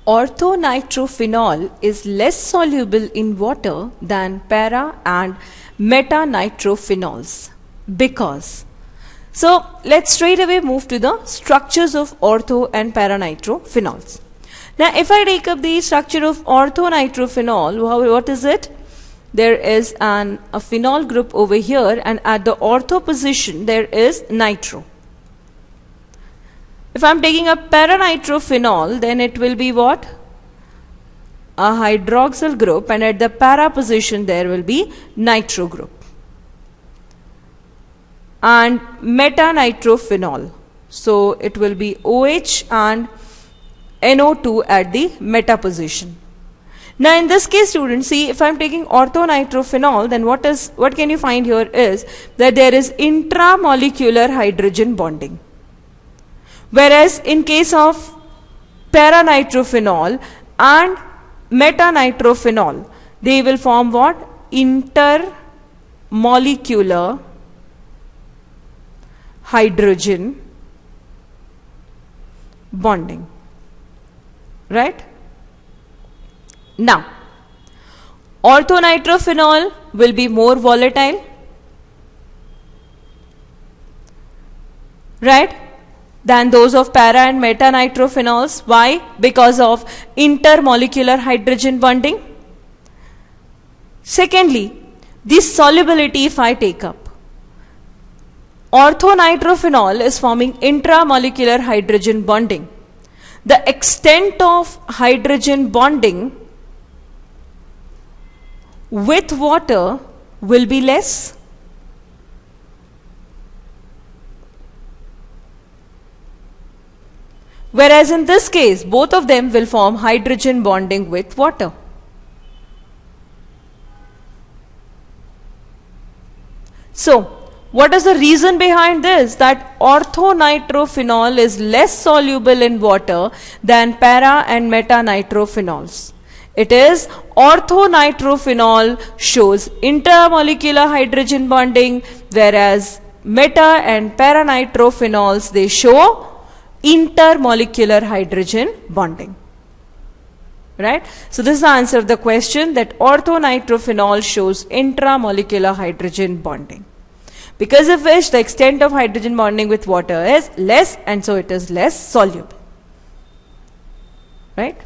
Orthonitrophenol is less soluble in water than para and metanitrophenols because. So let's straight away move to the structures of ortho and paranitrophenols. Now if I take up the structure of orthonitrophenol, what is it? There is a phenol group over here, and at the ortho position there is nitro. If I am taking a paranitrophenol, then it will be what? A hydroxyl group, and at the para position there will be nitro group. And metanitrophenol, so it will be OH and NO2 at the meta position. Now in this case, students, see, if I am taking orthonitrophenol, then what can you find here is that there is intramolecular hydrogen bonding. Whereas in case of paranitrophenol and metanitrophenol, they will form what? Intermolecular hydrogen bonding. Right? Now, orthonitrophenol will be more volatile, right, than those of para and metanitrophenols. Why? Because of intermolecular hydrogen bonding. Secondly, this solubility, if I take up, orthonitrophenol is forming intramolecular hydrogen bonding. The extent of hydrogen bonding with water will be less. Whereas in this case, both of them will form hydrogen bonding with water. So, what is the reason behind this? That orthonitrophenol is less soluble in water than para and metanitrophenols. It is orthonitrophenol shows intermolecular hydrogen bonding, whereas meta and paranitrophenols, they show intermolecular hydrogen bonding. Right? So this is the answer of the question, that orthonitrophenol shows intramolecular hydrogen bonding, because of which the extent of hydrogen bonding with water is less, and so it is less soluble. Right?